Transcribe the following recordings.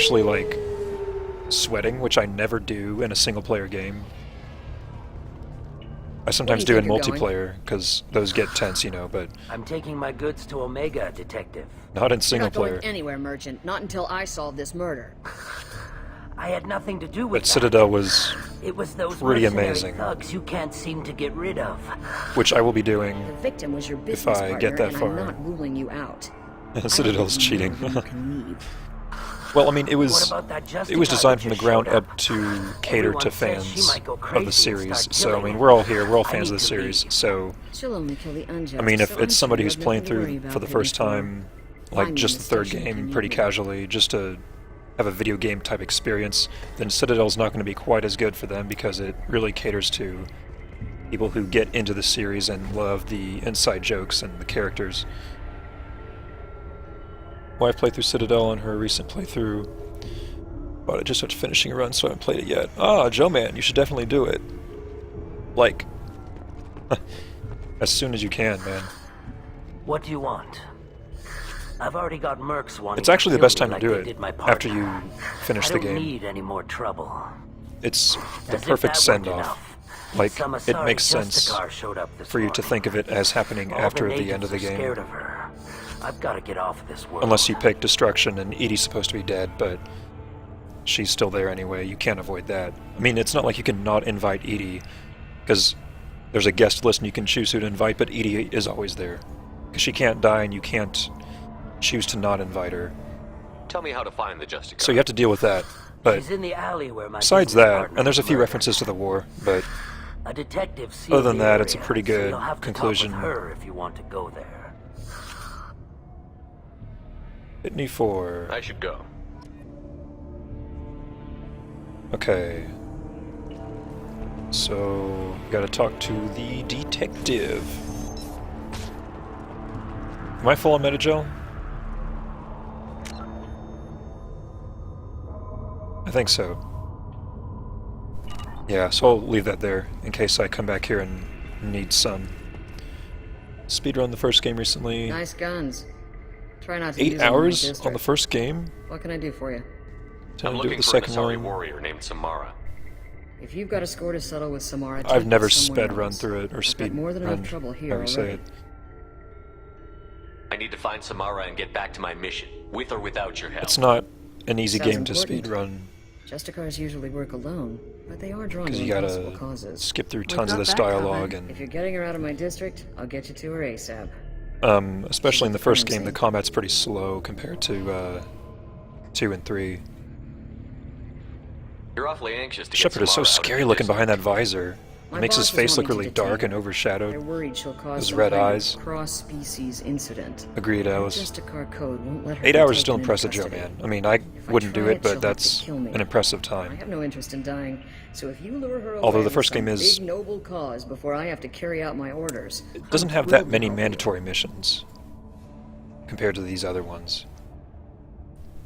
actually, like, sweating, which I never do in a single-player game. I sometimes do in multiplayer, because those get tense, you know, but... I'm taking my goods to Omega, Detective. Not in single-player. You're not going anywhere, Merchant. Not until I solve this murder. I had nothing to do with But Citadel was It was those pretty mercenary amazing. thugs you can't seem to get rid of. Which I will be doing The victim was your if business I partner, get that and far. I'm not ruling you out. Citadel's cheating. You can leave. Well, I mean, it What was about that designed from the ground up up to cater Everyone to says she fans might go of crazy the and series. start So, I killing mean, it. we're all here, we're all I fans need of the to series. leave. So, She'll only kill the unjust. I mean, if so it's somebody I'm who's sure playing you have nothing through to worry for the about first Penny time, Farm. like Find me just in the the third station, game, can you pretty wait? casually, just to have a video game type experience, then Citadel's not going to be quite as good for them because it really caters to people who get into the series and love the inside jokes and the characters. Wife played through Citadel on her recent playthrough, but I just started finishing a run, so I haven't played it yet. Ah, Joe Man, you should definitely do it. Like, as soon as you can, man. What do you want? I've already got mercs wanting It's actually to the best kill time me to do like they it did my after partner. you finish I the don't game. need any more trouble. It's the As if perfect that weren't send-off. enough, Like, some it Asari makes sense Justicar showed up this for you to morning. think of it as happening All after the the end of the natives are game. scared of her. I've got to get off of this world. Unless you pick Destruction and Edie's supposed to be dead, but she's still there anyway. You can't avoid that. I mean, it's not like you can not invite Edie, because there's a guest list and you can choose who to invite, but Edie is always there. Because she can't die and you can't choose to not invite her. Tell me how to find the Justicar. So you have to deal with that. But She's in the alley where my besides business that, partner and there's a was few murdered. references to the war, but A detective other than sealed the that, it's a area, pretty so good you'll have to conclusion. Talk with her if you want to go there. Pitney 4. I should go. Okay. So, gotta talk to the detective. Am I full on Metagel? I think so. Yeah, so I'll leave that there in case I come back here and need some. Speedrun the first game recently. Nice guns. Try not to 8 use them in my hours on district. the first game? What can I do for you? Time I'm to do it looking the for an second Asari one. warrior named Samara. If you've got a score to settle with Samara, take I've it never somewhere sped run else. through it, or I've got speed more than run, enough trouble here however you say already. it. I need to find Samara and get back to my mission, with or without your help. It's not an easy Sounds game to important. speed run, Justicars usually work alone, but they are drawn because to you impossible gotta causes. skip through We've tons of got this that covered. dialogue, If and you're getting her out of my district, I'll get you to her ASAP. especially in the first game, Currency. the combat's pretty slow compared to 2 and 3. You're awfully anxious to get Shepard is so Samara out of scary your looking behind that district. visor. My It makes his bosses face want look me to really detain dark and her. They're overshadowed. worried she'll cause Those some red kind of eyes. cross-species incident. Agreed, Alice. Justicar code won't let her 8 be hours is taken still into impressive, Joe custody. Man. I mean, I wouldn't do try it, it, but she'll have to that's kill me. an impressive I time. have no interest in dying, so if you lure her Although away the with first some game is- big noble cause before I have to carry out my orders, It doesn't have that many mandatory missions compared to these other ones.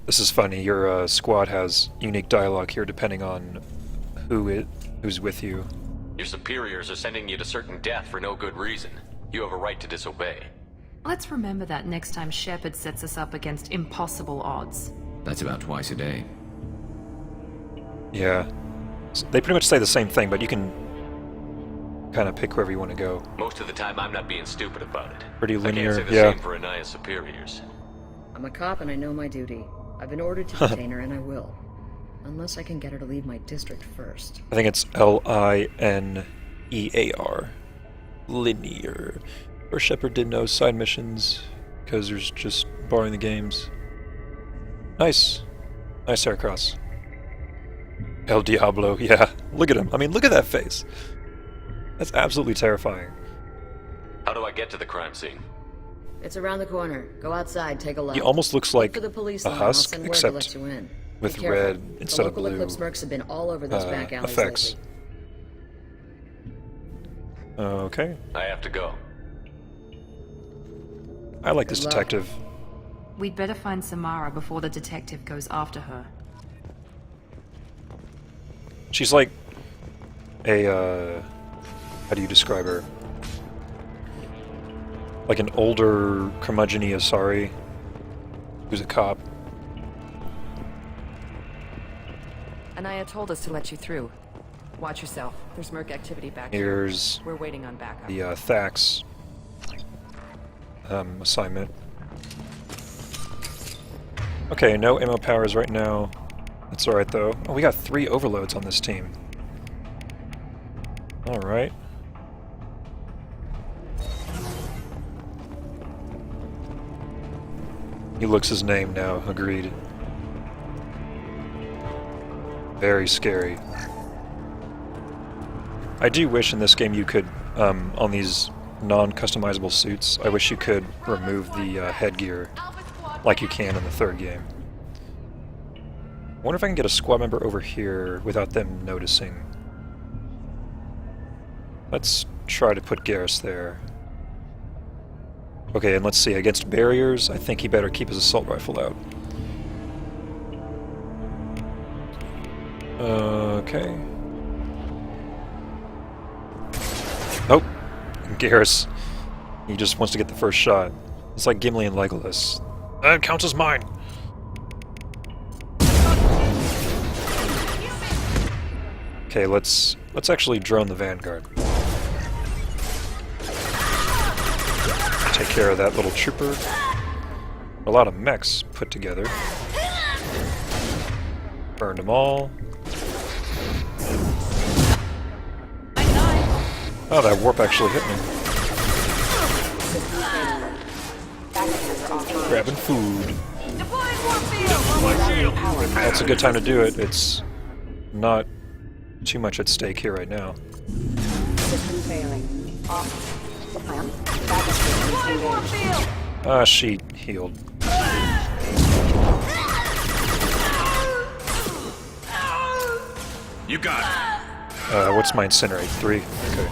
This is funny. Your squad has unique dialogue here depending on who's with you. Your superiors are sending you to certain death for no good reason. You have a right to disobey. Let's remember that next time Shepard sets us up against impossible odds. That's about twice a day. Yeah. They pretty much say the same thing, but you can kind of pick wherever you want to go. Most of the time, I'm not being stupid about it. Pretty I can't linear, say the yeah. same for Anaya's superiors. I'm a cop and I know my duty. I've been ordered to detain her and I will. Unless I can get her to leave my district first. I think it's Linear. Linear. Or Shepard did no side missions, because there's just borrowing the games. Nice. Nice Heracross. El Diablo, yeah. Look at him. I mean, look at that face. That's absolutely terrifying. How do I get to the crime scene? It's around the corner. Go outside, take a look. He almost looks Look like for the police a line, I'll husk, send word to except let you in. with Be careful. red instead of The local blue Eclipse mercs have been all over those back alleys effects. lately. Okay. I have to go. I like this Good luck. detective. We'd better find Samara before the detective goes after her. She's like a, how do you describe her? Like an older curmudgeon Asari who's a cop. Anaya told us to let you through. Watch yourself. There's Merc activity back here. Here's We're waiting on backup. the Thax assignment. Okay, no ammo powers right now. That's alright though. Oh, we got 3 overloads on this team. Alright. He looks his name now, agreed. Very scary. I do wish in this game you could, on these non-customizable suits, I wish you could remove the headgear like you can in the 3rd game. I wonder if I can get a squad member over here without them noticing. Let's try to put Garrus there. Okay, and let's see, against barriers, I think he better keep his assault rifle out. Okay. Nope. Garrus, he just wants to get the first shot. It's like Gimli and Legolas. That counts as mine! Okay, let's actually drone the Vanguard. Take care of that little trooper. A lot of mechs put together. Burned them all. Oh, that warp actually hit me. Grabbing food. That's a good time to do it. It's not too much at stake here right now. System failing. Off. Ah, she healed. You got it. What's my incinerate? 3? Okay.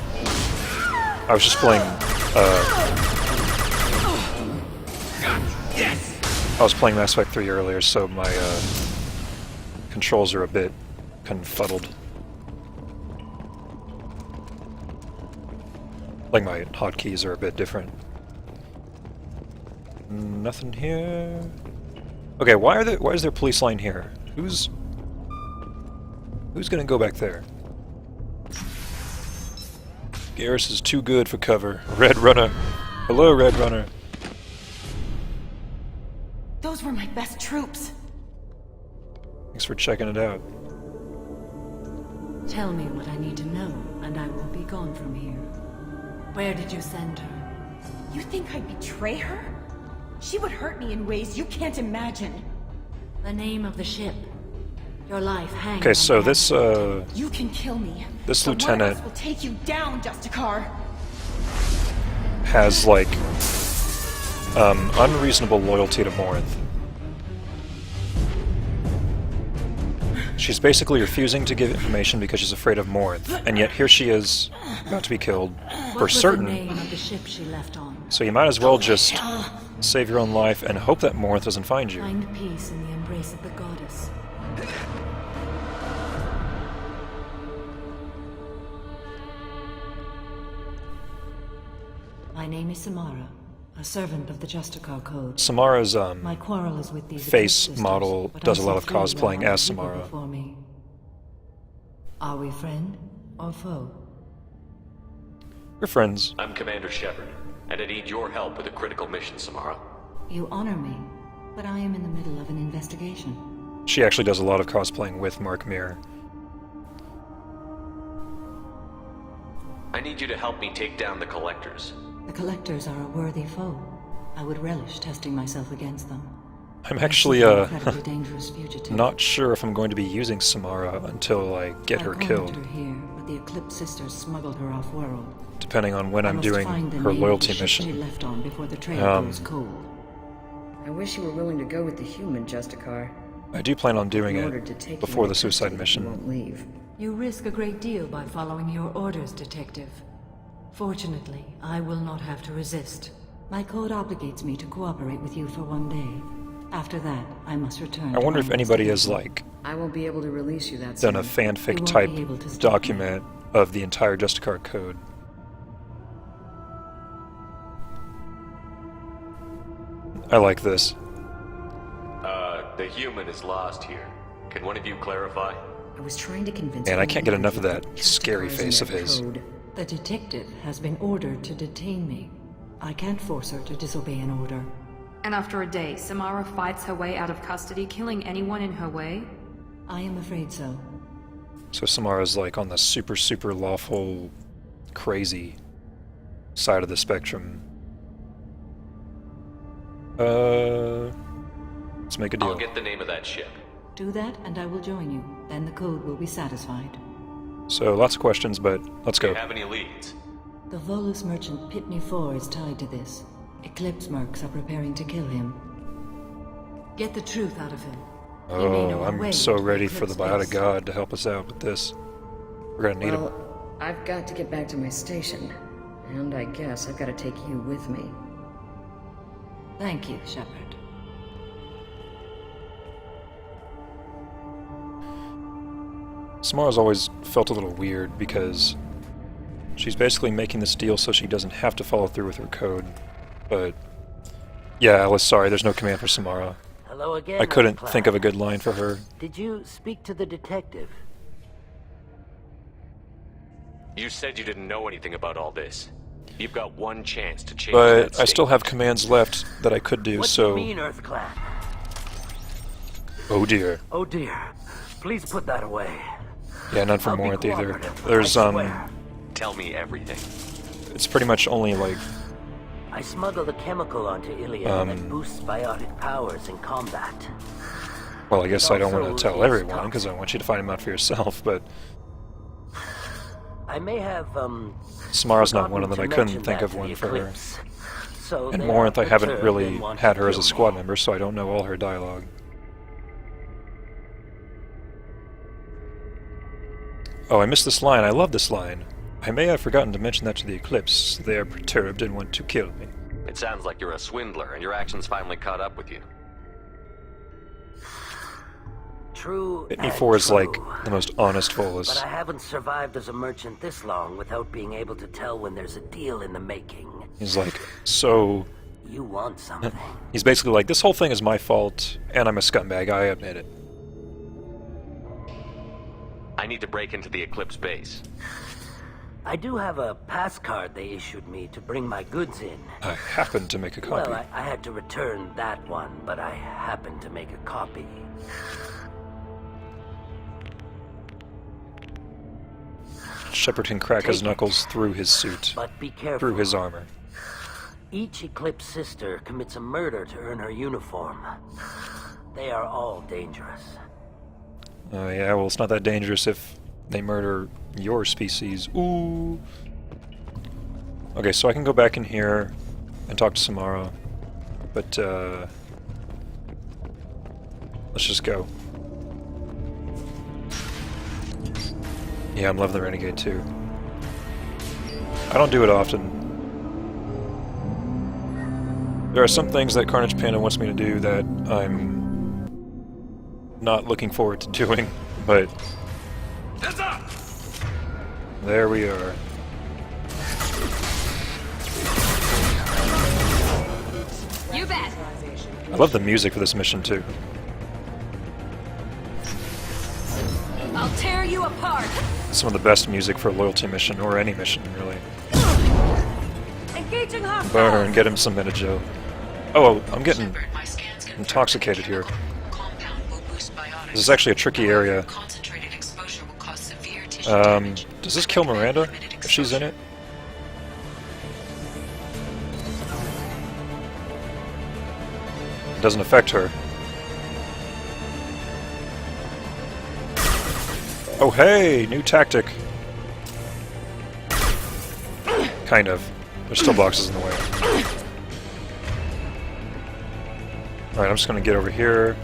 I was just playing, I was playing Mass Effect 3 earlier, so my, controls are a bit confuddled. Like my hotkeys are a bit different. Nothing here. Okay, why is there a police line here? Who's gonna go back there? Garrus is too good for cover. Red Runner. Hello, Red Runner. Those were my best troops. Thanks for checking it out. Tell me what I need to know, and I will be gone from here. Where did you send her? You think I'd betray her? She would hurt me in ways you can't imagine. The name of the ship. Your life hangs. Okay, so this You can kill me. this but one of lieutenant us will take you down, Justicar. has like unreasonable loyalty to Morinth. She's basically refusing to give information because she's afraid of Morinth, and yet here she is, about to be killed, for What was certain. the name of the ship she left on? So you might as well just save your own life and hope that Morinth doesn't find you. Find peace in the embrace of the goddess. My name is Samara, a servant of the Justicar Code. Samara's My quarrel is with these face sisters, model but does I a lot of see through cosplaying them as people Samara. before me. Are we friend or foe? We're friends. I'm Commander Shepard, and I need your help with a critical mission, Samara. You honor me, but I am in the middle of an investigation. She actually does a lot of cosplaying with Mark Mir. I need you to help me take down the Collectors. The Collectors are a worthy foe. I would relish testing myself against them. I'm actually Incredibly dangerous fugitive. not sure if I'm going to be using Samara until I get her I killed, cornered her here, but the Eclipse sisters smuggled her off-world. depending on when I I'm must doing find the her name of loyalty the ship she mission. left on before the trail goes cold. I wish you were willing to go with the human, Justicar. I do plan on doing In order to it take before you the into suicide custody, you mission. won't leave. You risk a great deal by following your orders, Detective. Fortunately, I will not have to resist. My code obligates me to cooperate with you for one day. After that, I must return. I to wonder my if anybody has investigation. like I won't be able to release you that done a soon. fanfic won't type be able to stop me. document of the entire Justicar code. I like this. The human is lost here. Can one of you clarify? I was trying to convince Man, I can't get enough of everyone that to scary categorize face in of their his. code. The detective has been ordered to detain me. I can't force her to disobey an order. And after a day, Samara fights her way out of custody, killing anyone in her way? I am afraid so. So Samara's like on the super, super lawful, crazy side of the spectrum. Let's make a deal. I'll get the name of that ship. Do that and I will join you. Then the code will be satisfied. So lots of questions, but let's Do go. you have any leads? The Volus merchant Pitney 4 is tied to this. Eclipse mercs are preparing to kill him. Get the truth out of him. He may know a way I'm so into ready for the Eclipse Biotic base. God to help us out with this. We're gonna need him. Well, I've got to get back to my station. And I guess I've got to take you with me. Thank you, Shepard. Samara's always felt a little weird because she's basically making this deal so she doesn't have to follow through with her code. But yeah, Alice, sorry, there's no command for Samara. Hello again. I couldn't Claire. think of a good line for her. Did you speak to the detective? You said you didn't know anything about all this. You've got one chance to change But that I still have statement. commands left that I could do, What so... do you mean, Earthclan? Oh dear. Oh dear. Please put that away. Yeah, none for I'll be Morinth either. cooperative, There's, I swear. Tell me everything. it's pretty much only like... I smuggled a chemical onto Iliad that boosts biotic powers in combat. Well, I guess I don't want Also, to tell it's everyone, toxic. because I want you to find him out for yourself, but... I may have, Samara's not one of them. forgotten I to couldn't mention think that of to one the for her. Eclipse. So And they Morinth, are I haven't perturbed really and want had to her as a kill squad me. member, so I don't know all her dialogue. Oh, I missed this line. I love this line. I may have forgotten to mention that to the Eclipse. They are perturbed and want to kill me. It sounds like you're a swindler and your actions finally caught up with you. True. Pitney and 4 is true. like the most honest But Volus. I haven't survived as a merchant this long without being able to tell when there's a deal in the making. He's like, so... You want something. He's basically like, this whole thing is my fault, and I'm a scumbag, I admit it. I need to break into the Eclipse base. I do have a pass card they issued me to bring my goods in. I happened to make a copy. Well, I had to return that one, but I happened to make a copy. Shepard can crack his Take it. knuckles through his suit, But be careful. through his armor. Each Eclipse sister commits a murder to earn her uniform. They are all dangerous. Yeah, well, it's not that dangerous if they murder your species. Ooh. Okay, so I can go back in here and talk to Samara, but, let's just go. Yeah, I'm loving the Renegade too. I don't do it often. There are some things that carnagepanda wants me to do that I'm not looking forward to doing, but there we are. You bet! I love the music for this mission too. I'll tear you apart! Some of the best music for a loyalty mission, or any mission, really. Engaging hostile! Burn, get him some Metajo. Oh, I'm getting Shepard, my scans confirm intoxicated the here. chemical compound will boost biotics. This is actually a tricky area. Concentrated exposure will cause severe tissue damage. Does this kill Miranda Limited if she's in it? It doesn't affect her. Oh hey, new tactic. Kind of. There's still boxes in the way. Alright, I'm just gonna get over here.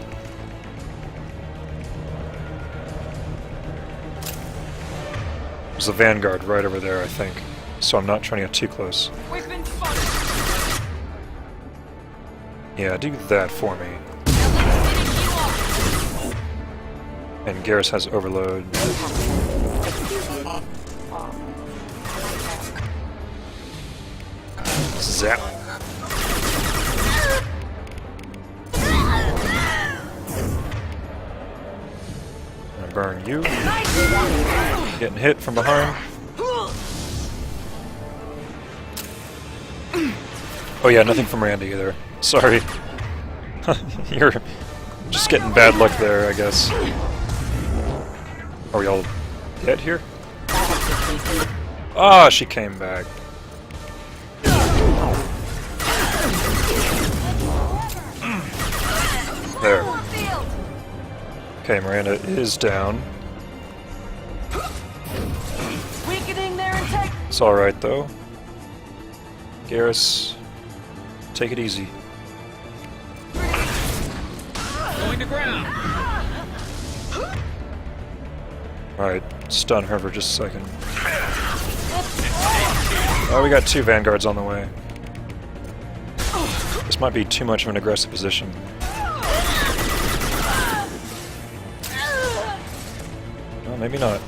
There's a Vanguard right over there, I think. So I'm not trying to get too close. We've been spotted! Yeah, do that for me. And Garrus has overload. Zap. Burn you. Getting hit from behind. Oh yeah, nothing from Randy either. Sorry. You're just getting bad luck there, I guess. Are we all dead here? Ah, she came back. There. Okay, Miranda is down. It's alright though. Garrus, take it easy. Going to ground. Alright, stun her for just a second. Oh, we got 2 vanguards on the way. This might be too much of an aggressive position. Well, maybe not.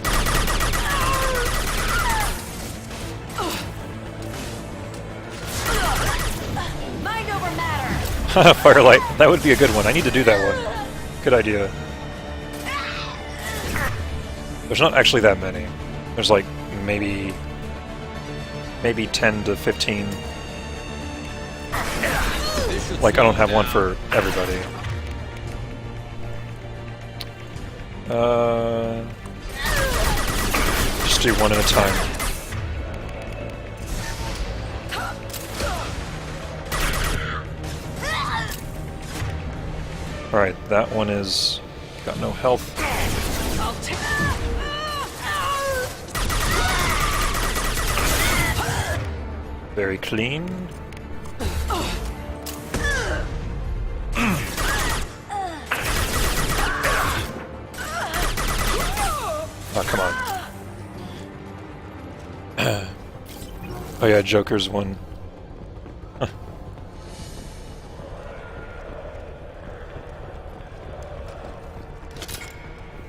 Mind over matter. Firelight, that would be a good one. I need to do that one. Good idea. There's not actually that many. There's like maybe 10 to 15. Like I don't have one for everybody. Just do one at a time. Alright, that one is got no health. Very clean. Oh, come on. Oh yeah, Joker's one. Huh.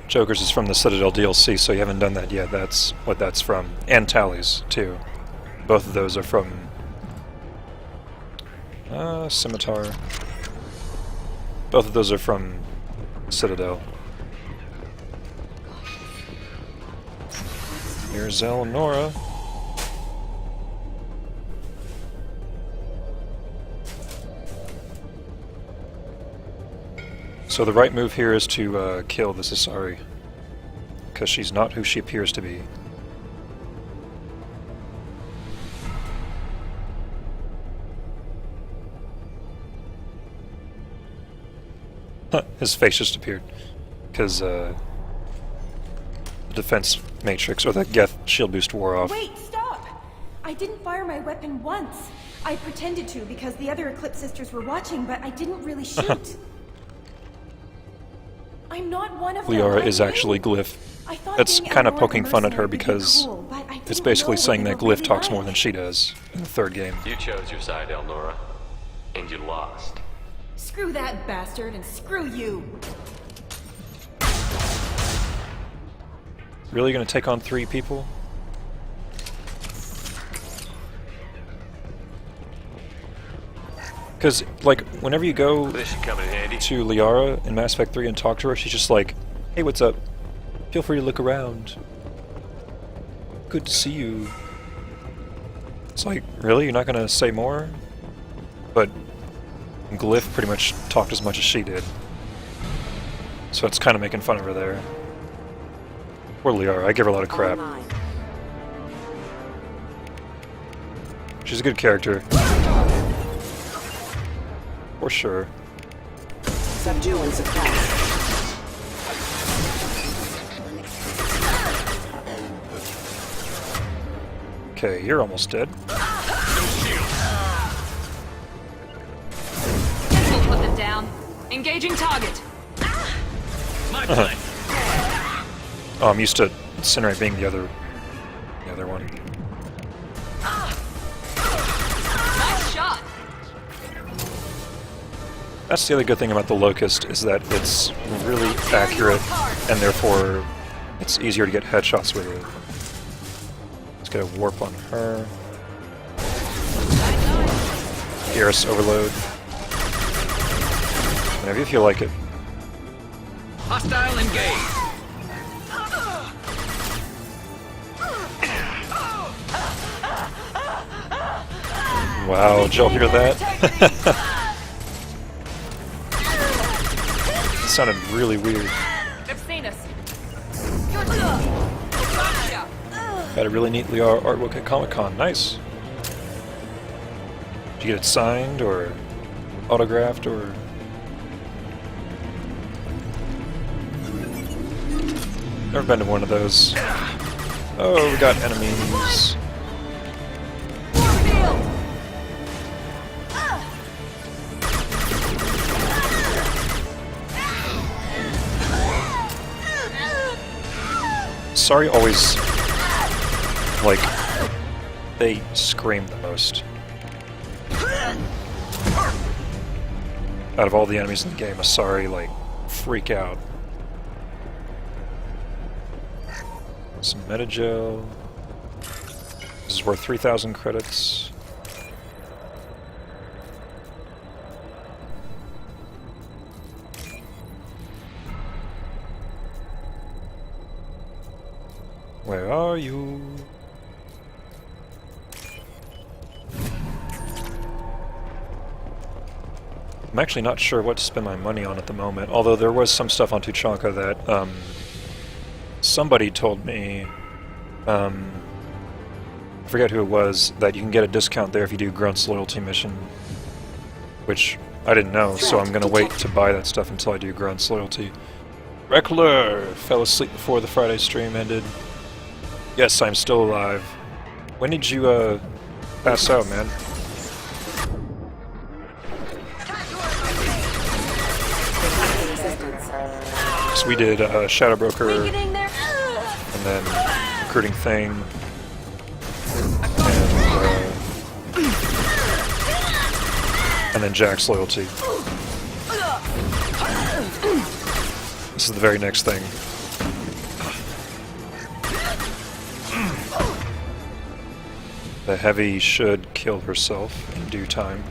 Joker's is from the Citadel DLC, so you haven't done that yet. That's what that's from. And Tally's, too. Both of those are from... Scimitar. Both of those are from Citadel. Here's Eleonora. So the right move here is to kill the Asari, because she's not who she appears to be. His face just appeared, because the defense matrix, or the Geth shield boost wore off. Wait, stop! I didn't fire my weapon once. I pretended to because the other Eclipse sisters were watching, but I didn't really shoot. I'm not one of them. Liara is actually Glyph. That's kind of poking fun at her because it's basically saying that Glyph talks more than she does in the third game. You chose your side, Elnora, and you lost. Screw that bastard and screw you! Really gonna take on 3 people? Because, like, whenever you go This should come in handy. to Liara in Mass Effect 3 and talk to her, she's just like, hey, what's up? Feel free to look around. Good to see you. It's like, really? You're not gonna say more? But Glyph pretty much talked as much as she did. So it's kind of making fun of her there. Poor Liara, I give her a lot of crap. She's a good character. For sure. Subdue and suppress. Okay, you're almost dead. We'll put them down. Engaging target. My plan. Oh, I'm used to Incinerate being the other one. Nice shot. That's the other good thing about the Locust, is that it's really accurate, and therefore it's easier to get headshots with it. Let's get a warp on her. Garrus overload. Whenever you feel like it. Hostile engaged. Wow, did y'all hear that? It sounded really weird. They've seen us. Had a really neat artwork at Comic-Con. Nice. Did you get it signed or autographed or? Never been to one of those. Oh, we got enemies. Sorry, always, like, they scream the most. Out of all the enemies in the game, Asari, like, freak out. Some metagel. This is worth 3,000 credits. Where are you? I'm actually not sure what to spend my money on at the moment, although there was some stuff on Tuchanka that somebody told me, I forget who it was, that you can get a discount there if you do Grunt's Loyalty mission, which I didn't know, so I'm gonna wait to buy that stuff until I do Grunt's Loyalty. Reckler! Fell asleep before the Friday stream ended. Yes, I'm still alive. When did you, pass out, man? So we did, Shadow Broker, and then Recruiting Thing, and then Jack's Loyalty. This is the very next thing. The Heavy should kill herself in due time.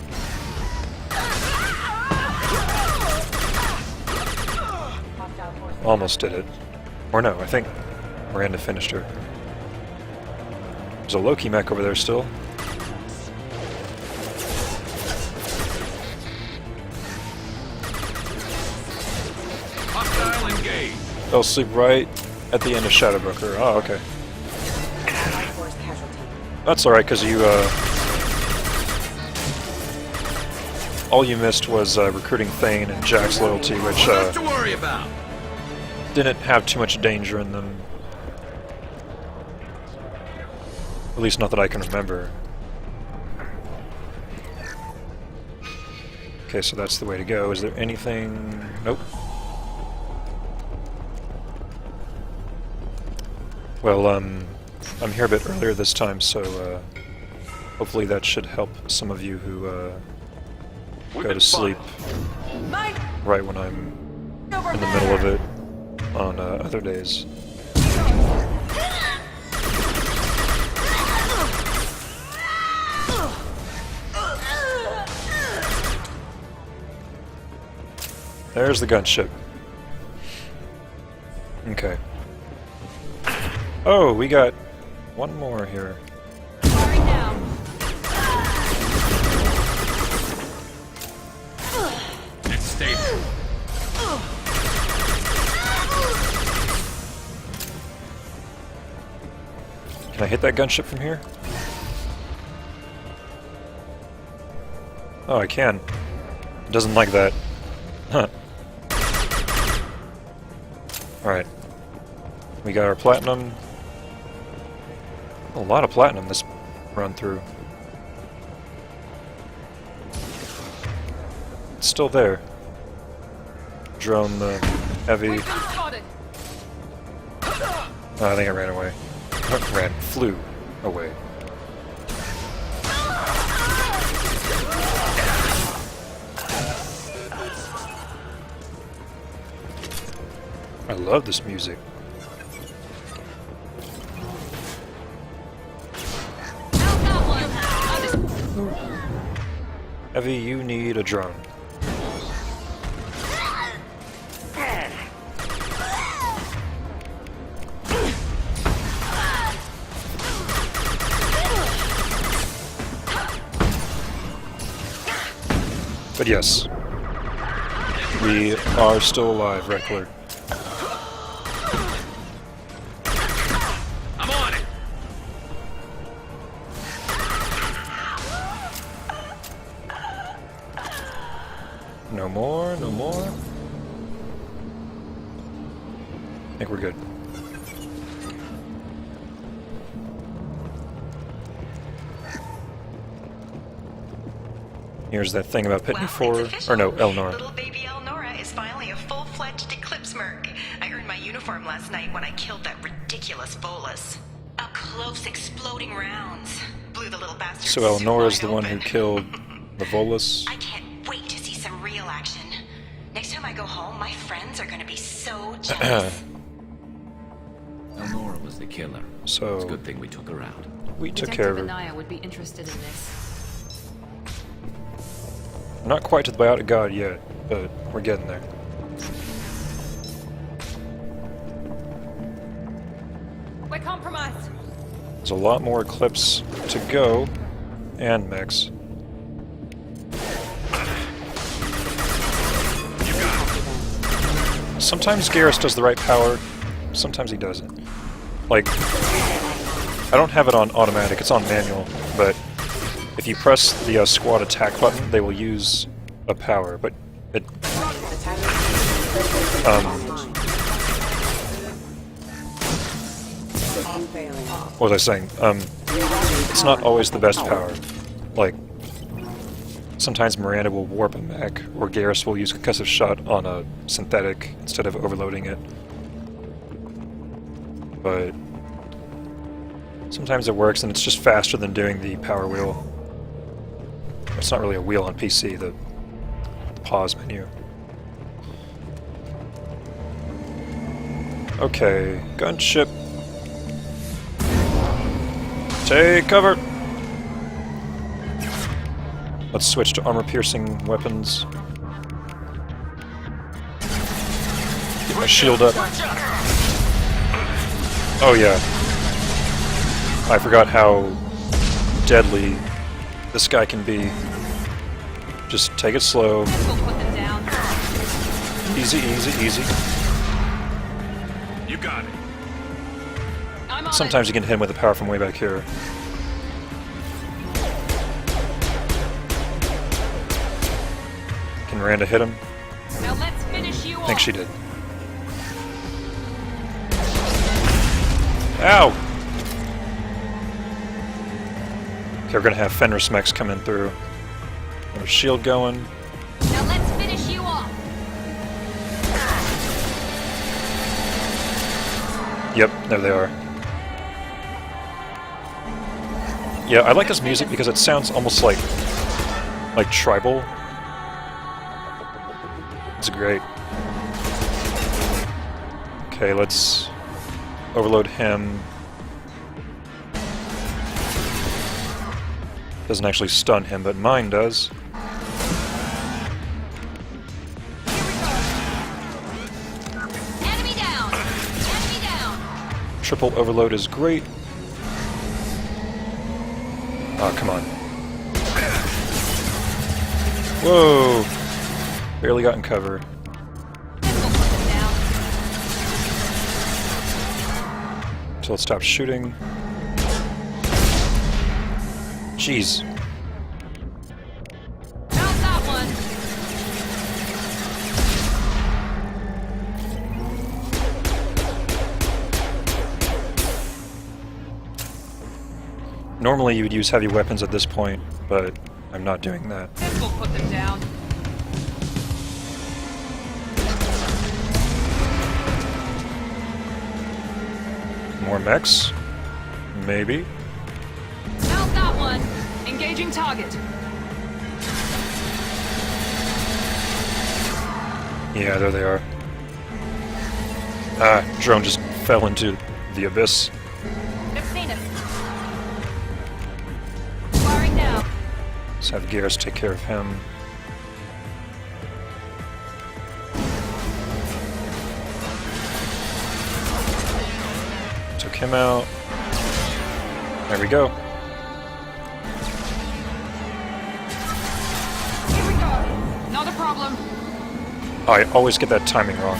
Almost did it. Or no, I think Miranda finished her. There's a Loki mech over there still. Hostile engaged. Fell asleep right at the end of Shadow Broker. Oh, okay. That's alright, because you, all you missed was Recruiting Thane and Jack's Loyalty, which Nothing to worry about. didn't have too much danger in them. At least not that I can remember. Okay, so that's the way to go. Is there anything... Nope. Well, I'm here a bit earlier this time, so hopefully that should help some of you who go to sleep right when I'm in the middle of it on other days. There's the gunship. Okay. Oh, we got one more here. It's stable. Can I hit that gunship from here? Oh, I can. It doesn't like that. Huh. Alright. We got our platinum. A lot of platinum this run through. It's still there. Drone the heavy. Oh, I think I ran away. Flew away. I love this music. Heavy, you need a drone. But yes, we are still alive, Red Alert. I'm on it. No more, no more. I think we're good. Here's that thing about pitting for, or no, Elnora. Little baby Elnora is finally a full-fledged Eclipse merc. I earned my uniform last night when I killed that ridiculous bolus. Up close, exploding rounds. Blew the little bastard. So Elnora's the one who killed the Volus. I can't wait to see some real action. Next time I go home, my friends are gonna be so jealous. Elnora was the killer. So It's a good thing we took her out. we took care of her. Anaya would be interested in this. We're not quite to the Biotic God yet, but we're getting there. We're compromised. There's a lot more Eclipse to go, and mechs. Sometimes Garrus does the right power, sometimes he doesn't. Like, I don't have it on automatic, it's on manual, but if you press the squad attack button, they will use a power, but it... what was I saying? It's not always the best power. Like, sometimes Miranda will warp a mech, or Garrus will use concussive shot on a synthetic instead of overloading it. But sometimes it works, and it's just faster than doing the power wheel. It's not really a wheel on PC, the pause menu. Okay, gunship. Take cover! Let's switch to armor-piercing weapons. Get my shield up. Oh yeah. I forgot how deadly this guy can be. Just take it slow. Easy, easy, easy. You got it. Sometimes you can hit him with a power from way back here. Can Miranda hit him? Now let's finish you I think she did. Ow! Okay, we're gonna have Fenris mechs coming through. Got a shield going. Now let's finish you off. Yep, there they are. Yeah, I like his music because it sounds almost like tribal. It's great. Okay, let's overload him. Doesn't actually stun him, but mine does. Enemy down. Enemy down. Triple overload is great. Oh, come on. Whoa! Barely got in cover. So let's stop shooting. Jeez. How's that one? Normally you would use heavy weapons at this point, but I'm not doing that. This will put them down. More mechs? Maybe. How's that one? Engaging target. Yeah, there they are. Ah, drone just fell into the abyss. They've seen us. Firing now. Let's have Garrus take care of him. Took him out. There we go. Here we go. I always get that timing wrong.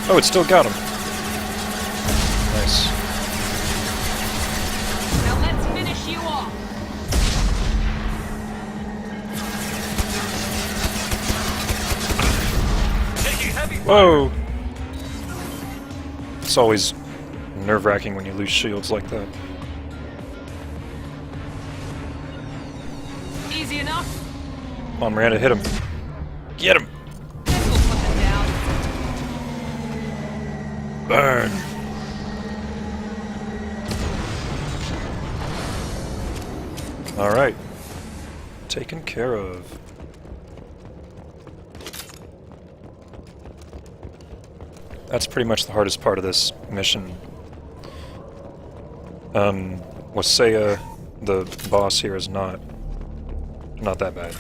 Oh, it still got him. Nice. Now let's finish you off. Whoa! It's always nerve-wracking when you lose shields like that. Easy enough. Come on, Miranda, hit him. Get him! We'll put them down. Burn! Alright. Taken care of. That's pretty much the hardest part of this mission. Wasea, the boss here, is not that bad.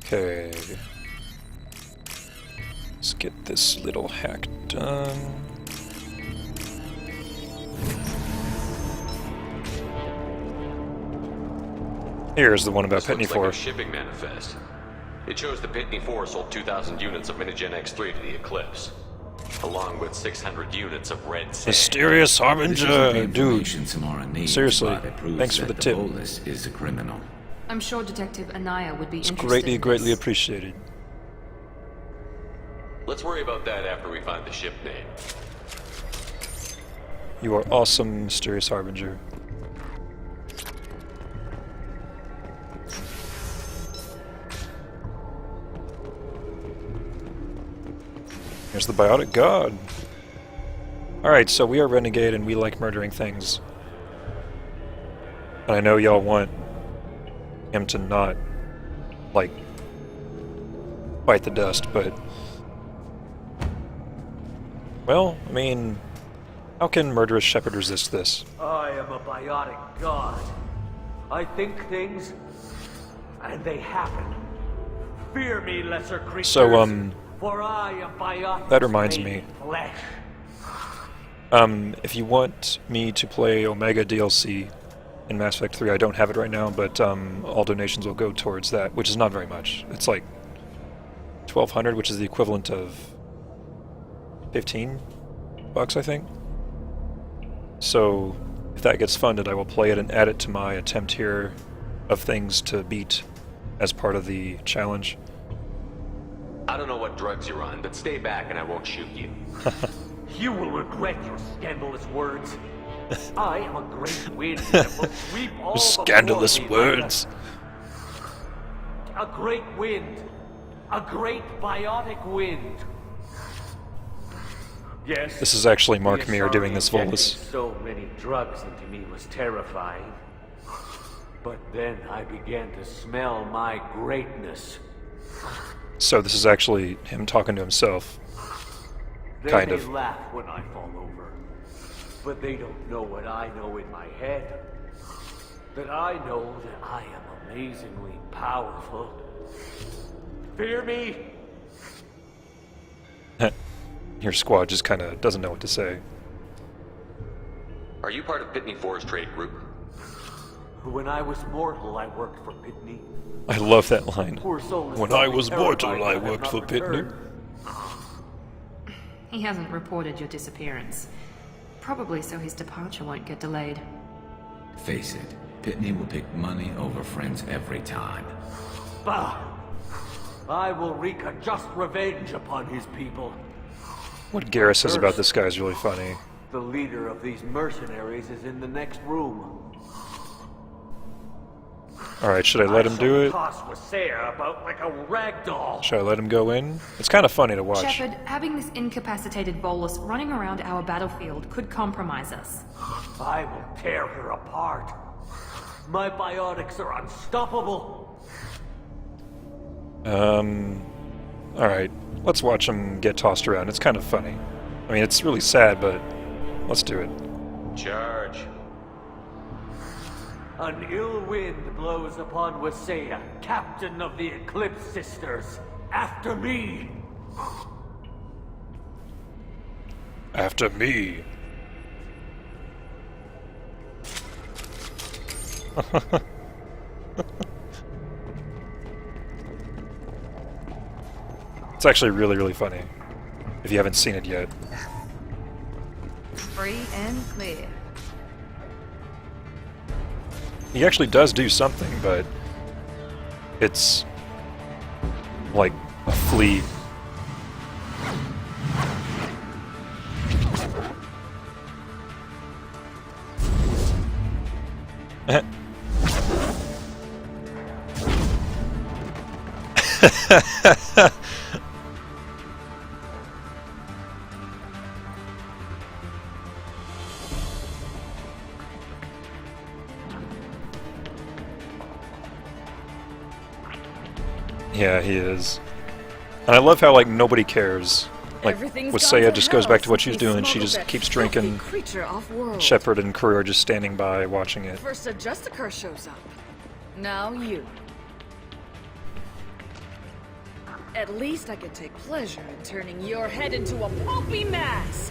Okay. Let's get this little hack done. Here's the one about Pitney 4. Like a shipping manifest. It shows the Pitney 4 sold 2,000 units of Minigen X3 to the Eclipse, along with 600 units of red sand. Mysterious Harbinger, dude. Samara needs, Seriously, but it proves thanks for that the tip. bolus is a criminal. I'm sure Detective Anaya would be It's interested in greatly this. appreciated. Let's worry about that after we find the ship name. You are awesome, Mysterious Harbinger. Here's the Biotic God. Alright, so we are Renegade and we like murdering things. And I know y'all want him to not, like, bite the dust, but... Well, I mean, how can Murderous Shepard resist this? I am a biotic god. I think things, and they happen. Fear me, lesser creatures. So, for I am biotic. that reminds me. Flesh. If you want me to play Omega DLC in Mass Effect 3, I don't have it right now, but all donations will go towards that, which is not very much. It's like 1,200, which is the equivalent of $15, I think. So if that gets funded, I will play it and add it to my attempt here of things to beat as part of the challenge. I don't know what drugs you're on, but stay back and I won't shoot you. You will regret your scandalous words. I am a great wind that will sweep all Scandalous before me like words. a great wind. A great biotic wind. Yes. This is actually Mark the Meer doing this injecting Volus. So many drugs into me was terrifying. But then I began to smell my greatness. So this is actually him talking to himself. They Kind may of. laugh when I fall over, but they don't know what I know in my head. That I know that I am amazingly powerful. Fear me? Your squad just kind of doesn't know what to say. Are you part of Pitney 4's trade group? When I was mortal, I worked for Pitney. I love that line. Poor soul is When I probably was mortal, terrified I that have worked not for Pitney. returned. He hasn't reported your disappearance. Probably so his departure won't get delayed. Face it, Pitney will pick money over friends every time. Bah! I will wreak a just revenge upon his people. What Garrus says about this guy is really funny. The leader of these mercenaries is in the next room. Alright, should I let him do it? Toss Wasea about like a rag doll. Should I let him go in? It's kind of funny to watch. Shepard, having this incapacitated Volus running around our battlefield could compromise us. I will tear her apart. My biotics are unstoppable. Alright, let's watch him get tossed around. It's kind of funny. I mean, it's really sad, but let's do it. Charge. An ill wind blows upon Wasea, captain of the Eclipse Sisters. After me! After me. It's actually really, really funny, if you haven't seen it yet. Free and clear. He actually does do something, but it's like a flea. Yeah, he is. And I love how, like, nobody cares. Like, Wasaya just goes back to what she's doing, she just keeps drinking. Shepard and crew are just standing by, watching it. First, Adjusticar shows up. Now you. At least I can take pleasure in turning your head into a pulpy mass!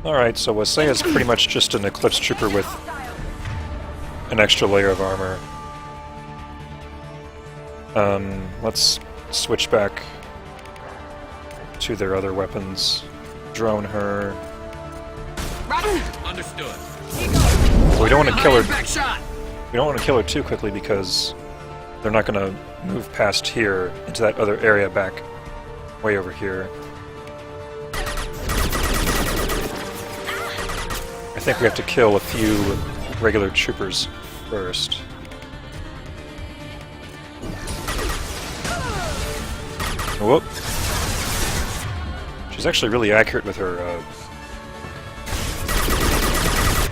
Alright, so Wasaya's pretty much just an Eclipse Trooper with an extra layer of armor. Let's switch back to their other weapons. Drone her. Understood. We don't want to kill her. We don't want to kill her too quickly because they're not going to move past here into that other area back way over here. I think we have to kill a few regular troopers first. Whoop. She's actually really accurate with her,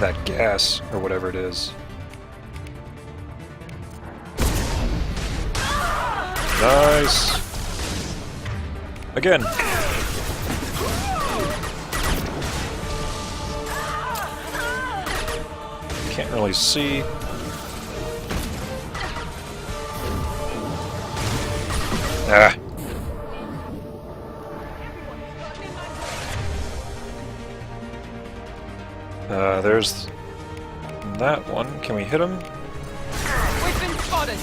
that gas, or whatever it is. Nice! Again! Can't really see. Ah! There's that one. Can we hit him? We've been spotted.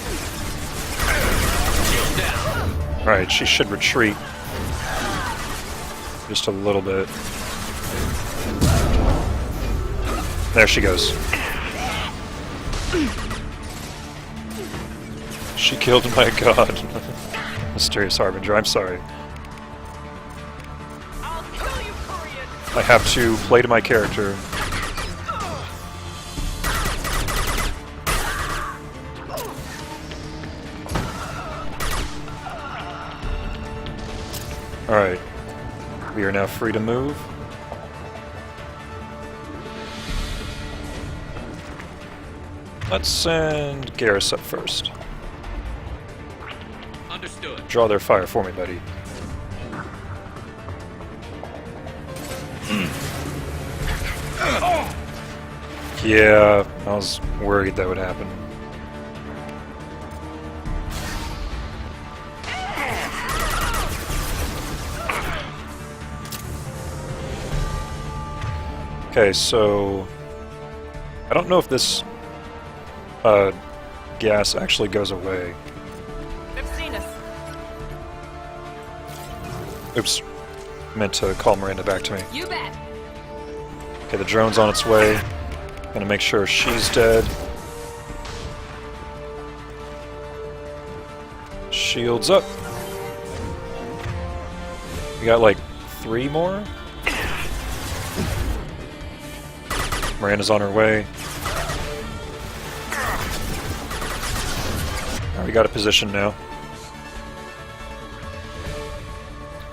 Alright, she should retreat. Just a little bit. There she goes. She killed my god. Mysterious Harbinger, I'm sorry. I have to play to my character. Alright. We are now free to move. Let's send Garrus up first. Understood. Draw their fire for me, buddy. Yeah, I was worried that would happen. Okay, so I don't know if this gas actually goes away. They've seen us. Oops. Meant to call Miranda back to me. You bet. Okay, the drone's on its way. Gonna make sure she's dead. Shields up. We got like 3 more. Miranda's on her way. Right, we got a position now.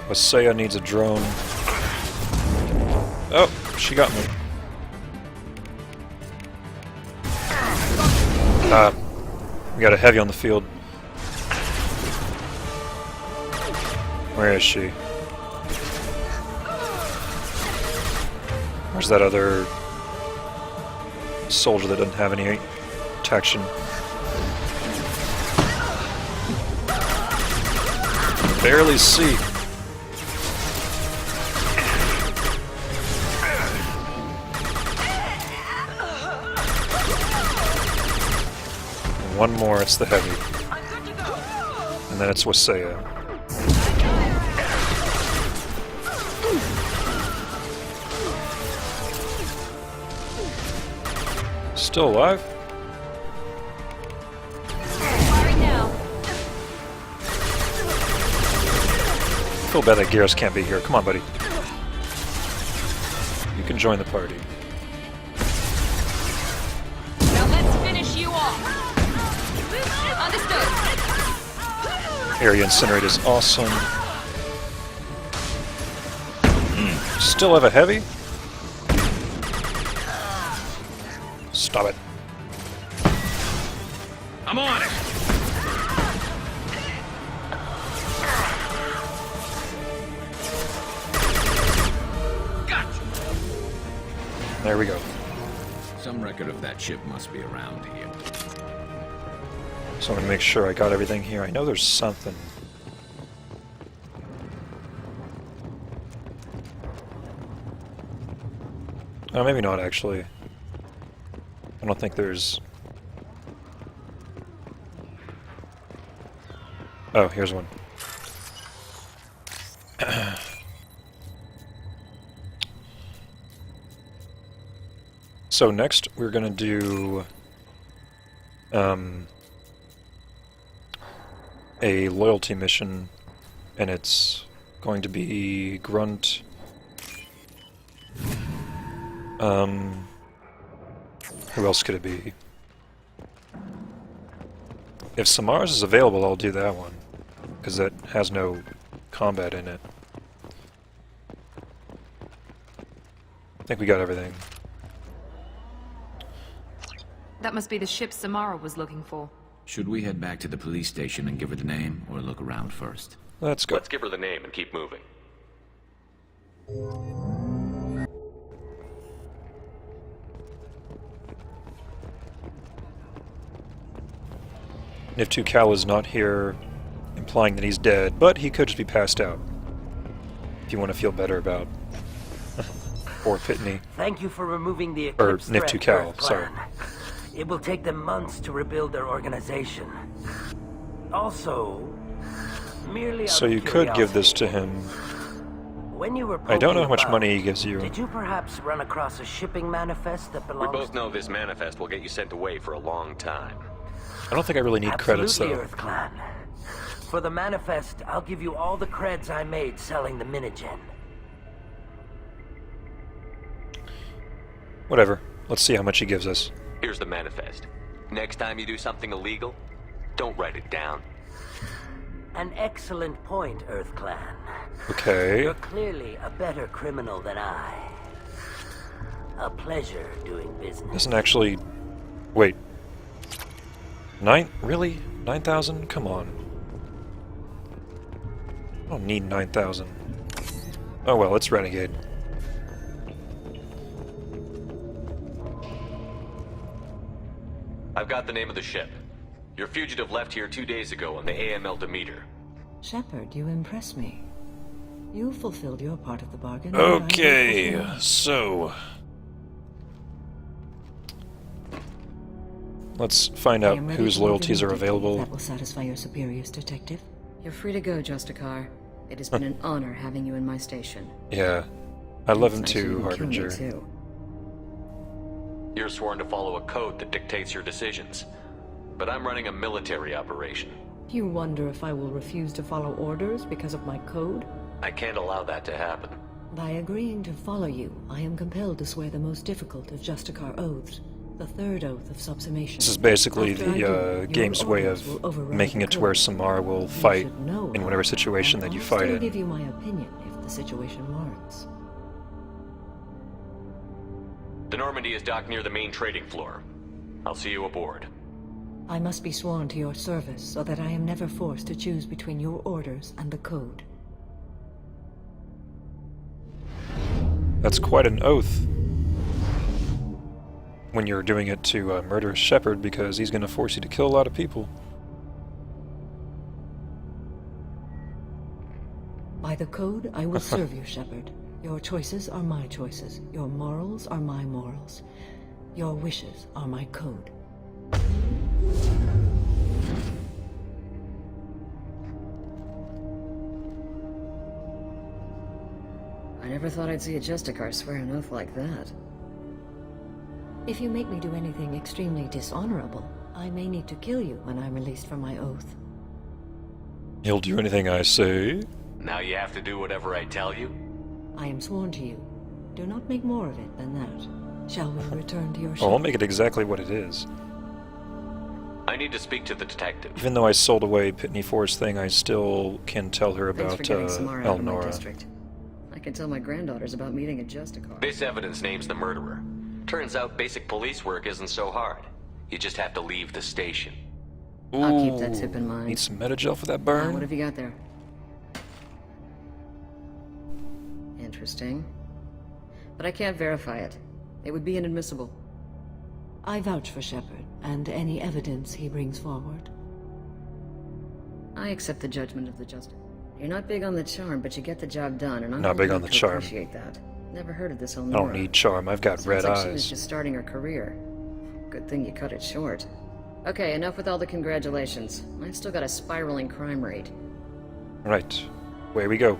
Wasaya needs a drone. Oh, she got me. We got a heavy on the field. Where is she? Where's that other soldier that doesn't have any protection? Barely see. One more, it's the heavy. And then it's Wasaya. Still alive? Firing now. I feel bad that Garrus can't be here. Come on, buddy. You can join the party. Now let's finish you off. Understood. Area Incinerate is awesome. Still have a heavy? Stop it. I'm on it! Gotcha! There we go. Some record of that ship must be around here. So I'm gonna make sure I got everything here. I know there's something. Oh, maybe not actually. I don't think there's... Oh, here's one. So next we're gonna do a loyalty mission, and it's going to be Grunt. Who else could it be? If Samara's is available, I'll do that one, because that has no combat in it. I think we got everything. That must be the ship Samara was looking for. Should we head back to the police station and give her the name, or look around first? Let's go. Let's give her the name and keep moving. Nif 2 Cal is not here, implying that he's dead, but he could just be passed out. If you want to feel better about poor Pitney. Thank you for removing the Or Eclipse Nif 2 threat, Cal, Earth sorry. Clan. It will take them months to rebuild their organization. Also, merely So out of you could give this to curiosity, him. when you were I don't know how poking much about, money he gives you. Did you perhaps run across a shipping manifest that We belongs both know this manifest will get you sent away for a long time. I don't think I really need credits, Absolutely, though. Earth Clan. For the manifest, I'll give you all the creds I made selling the Minigen. Whatever. Let's see how much he gives us. Here's the manifest. Next time you do something illegal, don't write it down. An excellent point, Earth Clan. Okay. You're clearly a better criminal than I. A pleasure doing business. Doesn't actually... Wait. 9? Really? 9,000? Come on. I don't need 9,000. Oh well, it's Renegade. I've got the name of the ship. Your fugitive left here 2 days ago on the AML Demeter. Shepard, you impress me. You fulfilled your part of the bargain. and I will Okay, fulfill so... Let's find I out am ready whose to move loyalties are immediately, if available. That will satisfy your superiors, Detective. You're free to go, Justicar. It has been an honor having you in my station. Yeah. I love him It's nice too, you can kill me, Harbinger. too. You're sworn to follow a code that dictates your decisions. But I'm running a military operation. You wonder if I will refuse to follow orders because of my code? I can't allow that to happen. By agreeing to follow you, I am compelled to swear the most difficult of Justicar oaths, the third oath of subsumation. This is basically After I do, the your game's way orders will of override making the it to where code. Samara will You fight should know, in whatever situation that you I'll fight still in. give you my opinion if the situation warrants. The Normandy is docked near the main trading floor. I'll see you aboard. I must be sworn to your service so that I am never forced to choose between your orders and the code. That's quite an oath. When you're doing it to Murderous Shepard, because he's going to force you to kill a lot of people. By the code, I will serve you, Shepard. Your choices are my choices. Your morals are my morals. Your wishes are my code. I never thought I'd see a Justicar swear an oath like that. If you make me do anything extremely dishonorable, I may need to kill you when I'm released from my oath. He'll do anything I say. Now you have to do whatever I tell you? I am sworn to you. Do not make more of it than that. Shall we return to your ship? Oh, I'll make it exactly what it is. I need to speak to the detective. Even though I sold away Pitney Force thing, I still can tell her Thanks about for getting Samara out of my Elnora. district. I can tell my granddaughters about meeting a Justicar. This evidence names the murderer. Turns out basic police work isn't so hard. You just have to leave the station. I'll keep that tip in mind. Need some Metagel for that burn? What have you got there? Interesting. But I can't verify it. It would be inadmissible. I vouch for Shepard, and any evidence he brings forward. I accept the judgment of the justice. You're not big on the charm, but you get the job done, and I'm Not big on the charm. Appreciate that. Never heard of this I Elnora. don't need charm, I've got red Sounds like eyes. she was just starting her career. Good thing you cut it short. Okay, enough with all the congratulations. I've still got a spiraling crime rate. Right, away we go.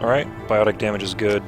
Alright, biotic damage is good.